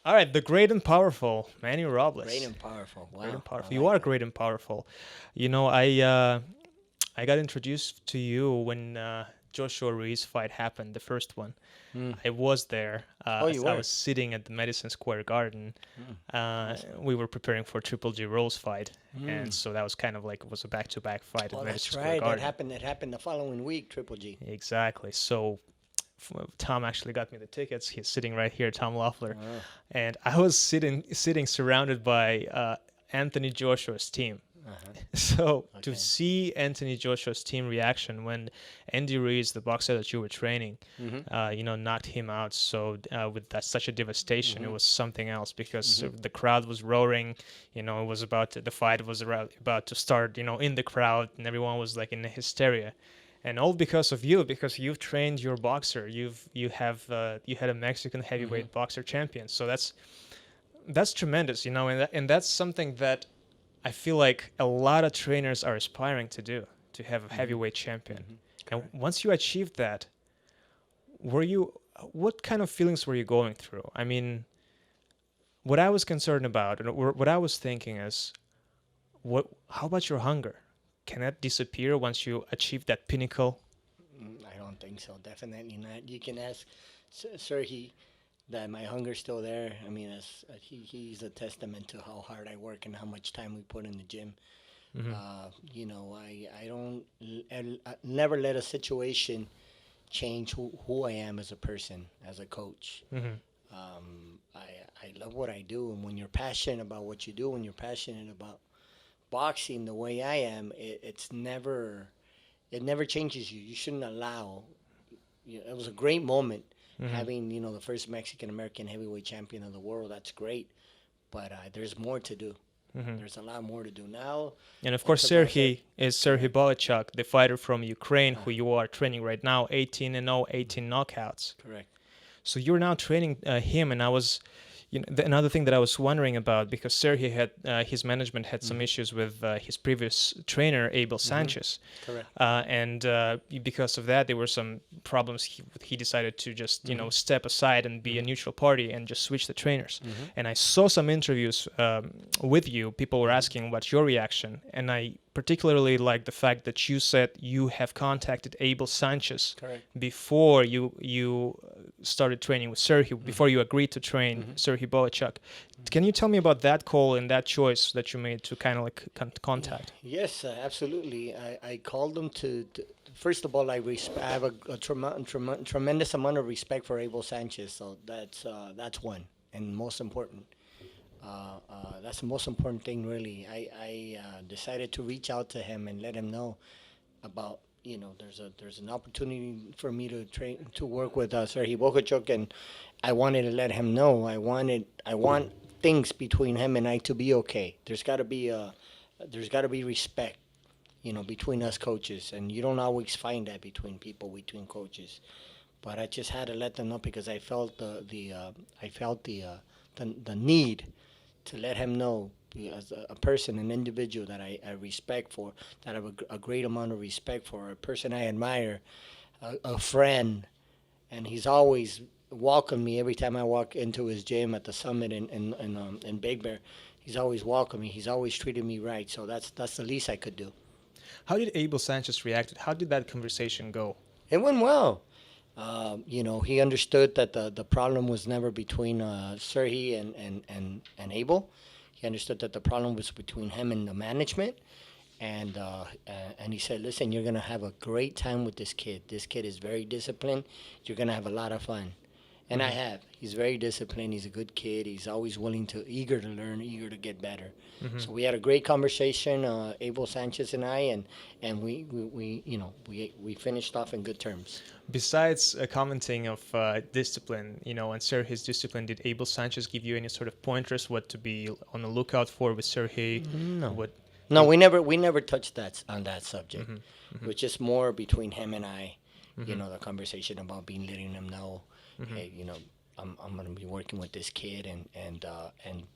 All right, the great and powerful Manny Robles. Great and powerful. Wow. Great and powerful. I You like are that. great and powerful. I got introduced to you when Joshua Ruiz fight happened, the first one. Mm. I was there. Oh, you I were? was sitting at the Madison Square Garden. Awesome. We were preparing for Triple G Rose fight, and Mm. so that was kind of like it was a back-to-back fight at Oh, Madison that's Square right. Garden. That happened the following week, Triple G. Exactly. So Tom actually got me the tickets. He's sitting right here, Tom Loeffler, Wow. and I was sitting surrounded by Anthony Joshua's team. Uh-huh. So Okay. to see Anthony Joshua's team reaction when Andy Ruiz, the boxer that you were training, knocked him out, so with that such a devastation, it was something else because the crowd was roaring. It was the fight was about to start. In the crowd, and everyone was like in hysteria, and all because of you, because you've trained your boxer. You had a Mexican heavyweight boxer champion, so that's tremendous. And that's something that I feel like a lot of trainers are aspiring to do, to have a heavyweight champion. And once you achieved that, what kind of feelings were you going through? I mean, what I was concerned about, and what I was thinking is, how about your hunger? Can that disappear once you achieve that pinnacle? I don't think so. Definitely not. You can ask Serhii that my hunger's still there. I mean, he's a testament to how hard I work and how much time we put in the gym. I don't never let a situation change who I am as a person, as a coach. I love what I do, and when you're passionate about what you do, when you're passionate about boxing the way I am, it never changes you. You shouldn't allow. It was a great moment having the first Mexican American heavyweight champion of the world. That's great, but there's more to do. There's a lot more to do now. And of course, Serhii Bohachuk, the fighter from Ukraine, who you are training right now, 18-0, 18 knockouts. Correct. So you're now training him, and I was, another thing that I was wondering about, because Serhii had his management had some issues with his previous trainer, Abel Sanchez. Correct. And because of that, there were some problems. He decided to just step aside and be a neutral party and just switch the trainers. And I saw some interviews with you. People were asking what's your reaction, and I particularly like the fact that you said you have contacted Abel Sanchez before you started training with Serhii, before you agreed to train Serhii Bohachuk. Can you tell me about that call and that choice that you made to kind of like contact? Yes, absolutely. I called them to first of all, I have a tremendous amount of respect for Abel Sanchez, so that's one, and most important. That's the most important thing, really. I decided to reach out to him and let him know about there's an opportunity for me to work with Serhii Bohachuk, and I wanted to let him know I want things between him and I to be okay. There's got to be respect, between us coaches, and you don't always find that between coaches. But I just had to let them know because I felt the need to let him know as a person, an individual that I respect for, that I have a great amount of respect for, a person I admire, a friend, and he's always welcomed me every time I walk into his gym at the Summit in Big Bear. He's always welcomed me. He's always treated me right. So that's the least I could do. How did Abel Sanchez react? How did that conversation go? It went well. He understood that the problem was never between Serhii and Abel. He understood that the problem was between him and the management. And he said, listen, you're going to have a great time with this kid. This kid is very disciplined. You're going to have a lot of fun. And I have. He's very disciplined. He's a good kid. He's always eager to learn, eager to get better. So we had a great conversation, Abel Sanchez and I, and we finished off in good terms. Besides commenting of discipline, and Serhii's discipline, did Abel Sanchez give you any sort of pointers what to be on the lookout for with Serhii? No, we never touched on that subject. It was just more between him and I, the conversation about letting him know, hey, I'm going to be working with this kid and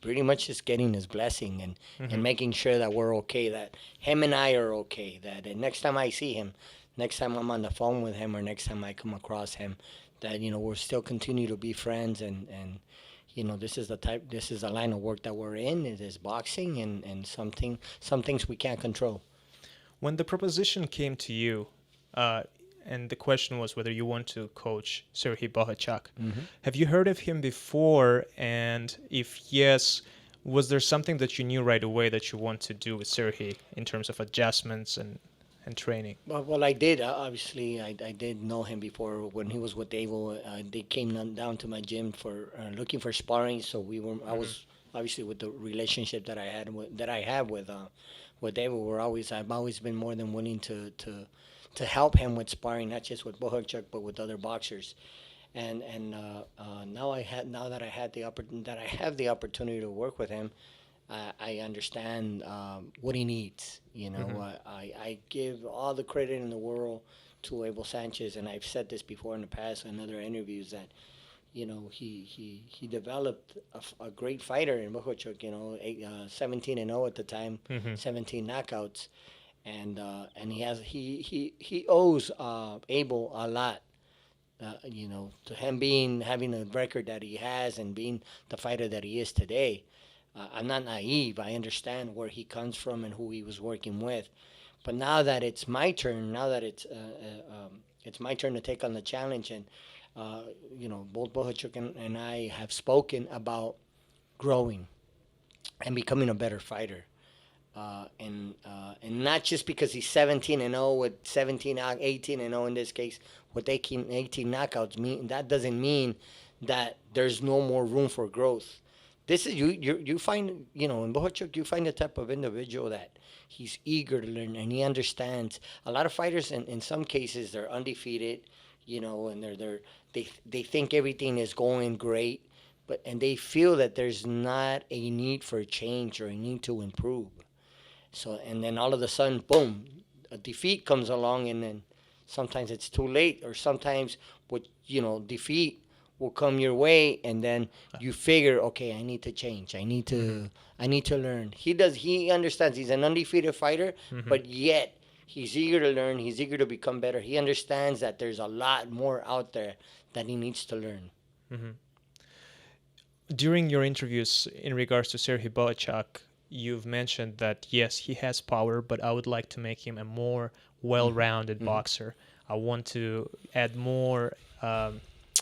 pretty much just getting his blessing and making sure that we're okay, that him and I are okay, that next time I see him, next time I'm on the phone with him, or next time I come across him, that we'll still continue to be friends and this is the line of work that we're in. It is boxing, and some things we can't control. When the proposition came to you, and the question was whether you want to coach Serhii Bohachuk, have you heard of him before? And if yes, was there something that you knew right away that you want to do with Serhii in terms of adjustments and training? Well, I did. Obviously, I did know him before when he was with Evo. They came down to my gym for looking for sparring. So I was obviously with the relationship that I have with Evo. I've always been more than willing to help him with sparring, not just with Bohachuk, but with other boxers. And now that I have the opportunity to work with him, I understand what he needs. I give all the credit in the world to Abel Sanchez, and I've said this before in the past in other interviews that he developed a great fighter in Bohachuk. 17-0 at the time, 17 knockouts, and he owes Abel a lot. To him having the record that he has and being the fighter that he is today. I'm not naive. I understand where he comes from and who he was working with. But now that it's my turn, it's my turn to take on the challenge, and both Bohachuk and I have spoken about growing and becoming a better fighter. And not just because he's 17-0 with 18-0 in this case with 18 knockouts. That doesn't mean that there's no more room for growth. This is you find in Bohachuk you find the type of individual that he's eager to learn and he understands. A lot of fighters in some cases they're undefeated, and they think everything is going great, and they feel that there's not a need for change or a need to improve. So, and then all of a sudden, boom, a defeat comes along, and then sometimes it's too late, or sometimes defeat will come your way, and then you figure, okay, I need to change. I need to learn. He understands he's an undefeated fighter, but yet he's eager to learn. He's eager to become better. He understands that there's a lot more out there that he needs to learn. During your interviews in regards to Serhii Bohachuk, you've mentioned that, yes, he has power, but I would like to make him a more well-rounded boxer. I want to add more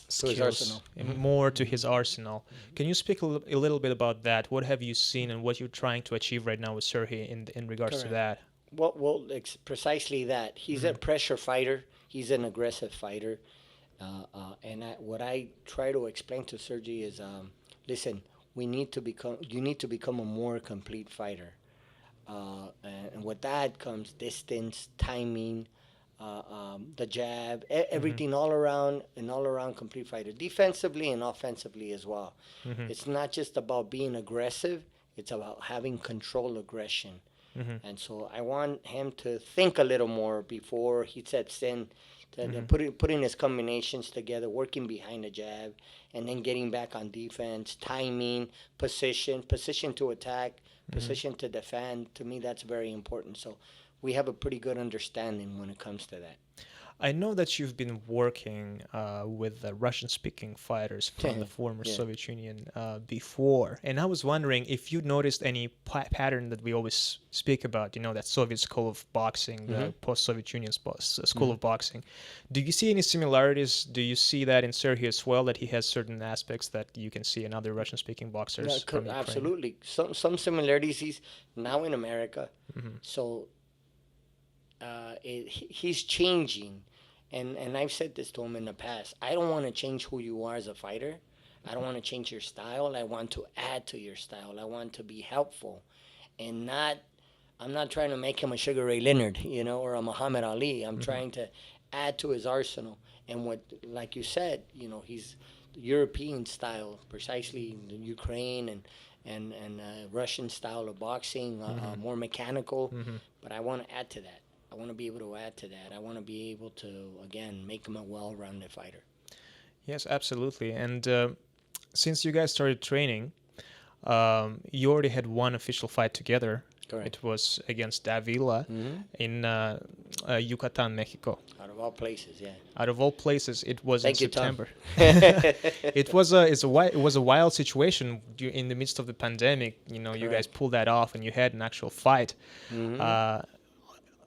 skills, more to his arsenal. Can you speak a little bit about that? What have you seen and what you're trying to achieve right now with Serhii in regards to that? Well, it's precisely that. He's a pressure fighter. He's an aggressive fighter. What I try to explain to Serhii is, listen, you need to become a more complete fighter, and with that comes distance, timing, the jab, everything all around complete fighter, defensively and offensively as well. It's not just about being aggressive; it's about having control aggression. And so I want him to think a little more before he sets in. Putting his combinations together, working behind the jab, and then getting back on defense, timing, position to attack, position to defend. To me, that's very important. So we have a pretty good understanding when it comes to that. I know that you've been working with the Russian-speaking fighters from the former Soviet Union before, and I was wondering if you noticed any pattern that we always speak about, that Soviet school of boxing, the post-Soviet Union school of boxing. Do you see any similarities? Do you see that in Serhii as well, that he has certain aspects that you can see in other Russian-speaking boxers? Yeah, absolutely. Some similarities. He's now in America, so he's changing. And I've said this to him in the past. I don't want to change who you are as a fighter. I don't want to change your style. I want to add to your style. I want to be helpful, and I'm not trying to make him a Sugar Ray Leonard, or a Muhammad Ali. I'm trying to add to his arsenal. And like you said, he's European style, precisely the Ukraine and Russian style of boxing, more mechanical. But I want to add to that. I want to be able to add to that. I want to be able to, again, make him a well-rounded fighter. Yes, absolutely. And since you guys started training, you already had one official fight together Correct. It was against Davila in Yucatan, Mexico. Out of all places, yeah. Out of all places, it was Thank in you, Tom. September. It was a wild situation in the midst of the pandemic. You know, you guys pulled that off, and you had an actual fight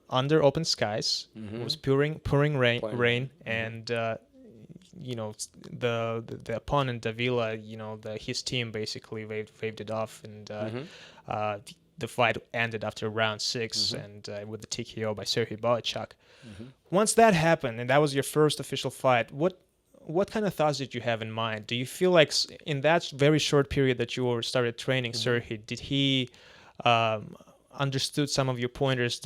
under open skies. It was pouring rain, and you know, the opponent Davila, you know, his team basically waved it off, and the fight ended after round 6 and with the TKO by Serhii Bohachuk. Once that happened, and that was your first official fight, what kind of thoughts did you have in mind? Do you feel like in that very short period that you started training Serhii, did he understood some of your pointers?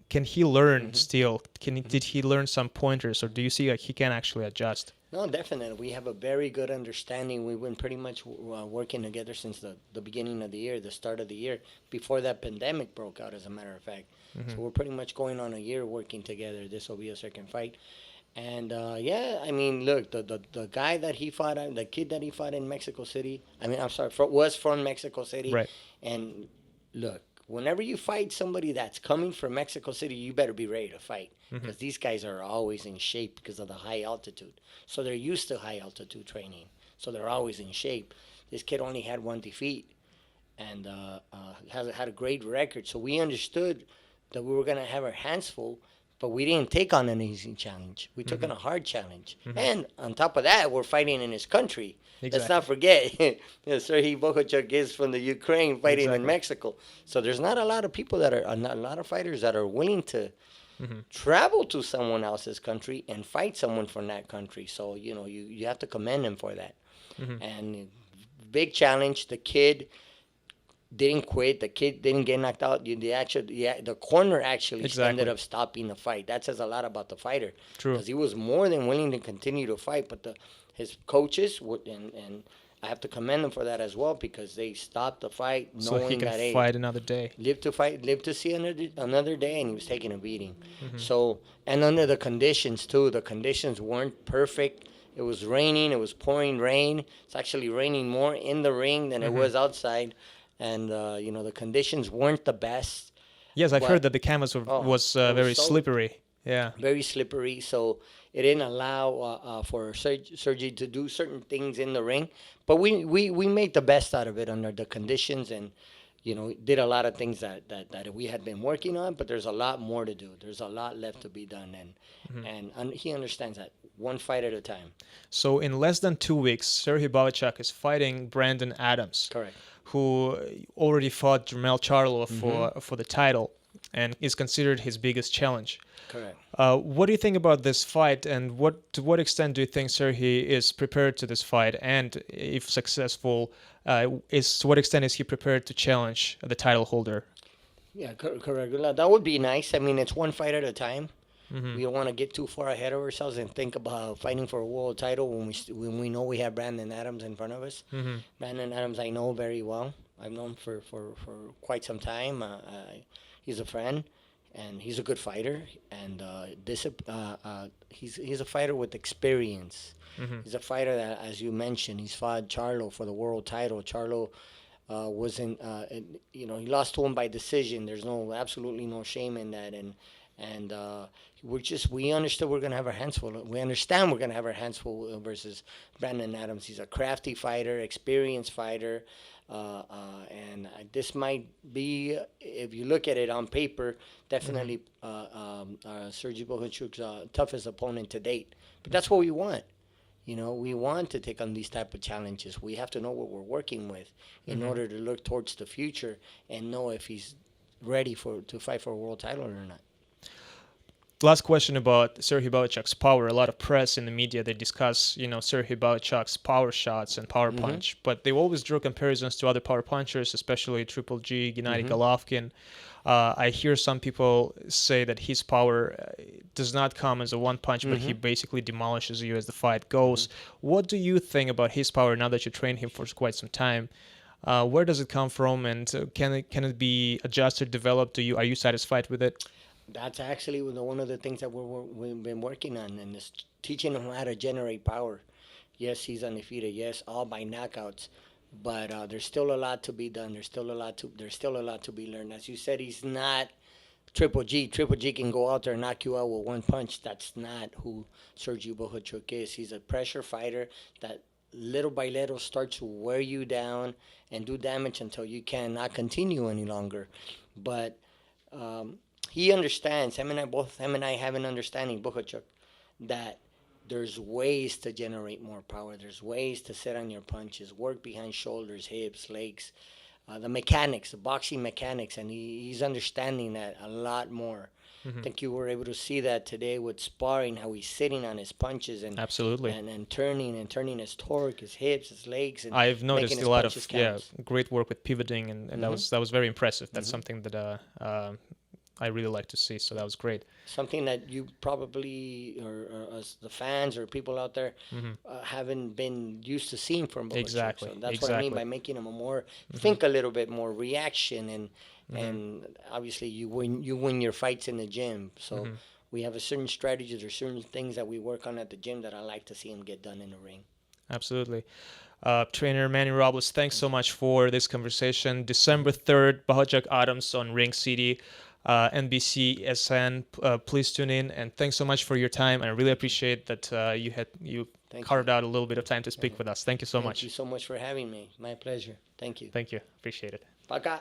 Can he learn still? Did he learn some pointers, or do you see like he can actually adjust? No, definitely. We have a very good understanding. We've been pretty much working together since the beginning of the year, the start of the year, before that pandemic broke out, as a matter of fact. So we're pretty much going on a year working together. This will be a second fight. And, yeah, I mean, look, the guy that he fought, the kid that he fought in Mexico City, was from Mexico City. Right. And, look, whenever you fight somebody that's coming from Mexico City, you better be ready to fight, because these guys are always in shape because of the high altitude. So they're used to high altitude training. So they're always in shape. This kid only had 1 defeat and had a great record. So we understood that we were going to have our hands full, but we didn't take on an easy challenge. We took on a hard challenge. And on top of that, we're fighting in his country. Exactly. Let's not forget, Serhii Bohachuk is from the Ukraine fighting in Mexico. So there's not a lot of people a lot of fighters that are willing to travel to someone else's country and fight someone from that country. So, you know, you have to commend him for that. And big challenge. The kid didn't quit. The kid didn't get knocked out. The corner actually ended up stopping the fight. That says a lot about the fighter. True. Because he was more than willing to continue to fight, but his coaches would, and I have to commend them for that as well, because they stopped the fight knowing so he can that fight another day. Live to see another day, and he was taking a beating. So, and under the conditions too, the conditions weren't perfect. It was raining. It was pouring rain. It's actually raining more in the ring than it was outside. And, you know, the conditions weren't the best. Yes, I've heard that the canvas was very slippery. Yeah. Very slippery. So it didn't allow for Serhii to do certain things in the ring. But we made the best out of it under the conditions, and, you know, did a lot of things that we had been working on. But there's a lot more to do. There's a lot left to be done. And he understands that, one fight at a time. So in less than 2 weeks, Serhii Bohachuk is fighting Brandon Adams. Correct. Who already fought Jermell Charlo for the title and is considered his biggest challenge. Correct. What do you think about this fight, and to what extent do you think Serhii is prepared to this fight? And if successful, to what extent is he prepared to challenge the title holder? Yeah, correct. That would be nice. I mean, it's one fight at a time. We don't want to get too far ahead of ourselves and think about fighting for a world title when we know we have Brandon Adams in front of us. Brandon Adams I know very well. I've known for quite some time. He's a friend, and he's a good fighter. And he's a fighter with experience. He's a fighter that, as you mentioned, he's fought Charlo for the world title. Charlo he lost to him by decision. There's absolutely no shame in that. And we understood we're going to have our hands full. We understand we're going to have our hands full versus Brandon Adams. He's a crafty fighter, experienced fighter. And this might be, if you look at it on paper, definitely Serhii Bohachuk's toughest opponent to date. But that's what we want. You know, we want to take on these type of challenges. We have to know what we're working with in order to look towards the future and know if he's ready to fight for a world title or not. Last question about Serhii Bohachuk's power. A lot of press in the media, they discuss, Serhii Bohachuk's power shots and power punch, but they always draw comparisons to other power punchers, especially Triple G, Gennady Golovkin. I hear some people say that his power does not come as a one punch, but he basically demolishes you as the fight goes. What do you think about his power now that you trained him for quite some time? Where does it come from, and can it be adjusted, developed? Are you satisfied with it? That's actually one of the things that we've been working on, and is teaching him how to generate power. Yes, he's undefeated. Yes, all by knockouts. but there's still a lot to be done. There's still a lot to be learned. As you said, he's not Triple G. Triple G can go out there and knock you out with one punch. That's not who Serhii Bohachuk is. He's a pressure fighter that little by little starts to wear you down and do damage until you cannot continue any longer. But he understands. Him and I have an understanding, Bohachuk, that there's ways to generate more power. There's ways to sit on your punches, work behind shoulders, hips, legs, the mechanics, the boxing mechanics, and he's understanding that a lot more. I think you were able to see that today with sparring, how he's sitting on his punches and absolutely and turning his torque, his hips, his legs. And I've noticed a lot of counts. great work with pivoting, and that was very impressive. That's something that I really like to see. So that was great. Something that you probably, or as the fans or people out there, haven't been used to seeing from Bohachuk. Exactly. So that's what I mean by making him a more think a little bit more reaction and obviously you win your fights in the gym. So we have a certain strategies or certain things that we work on at the gym that I like to see him get done in the ring. Absolutely. Trainer Manny Robles, thanks so much for this conversation. December 3rd, Bohachuk Adams on Ring City, NBC SN. Please tune in, and thanks so much for your time. I really appreciate that you carved out a little bit of time to speak with us. Thank you so much. Thank you so much for having me. My pleasure. Thank you. Thank you. Appreciate it. Пока.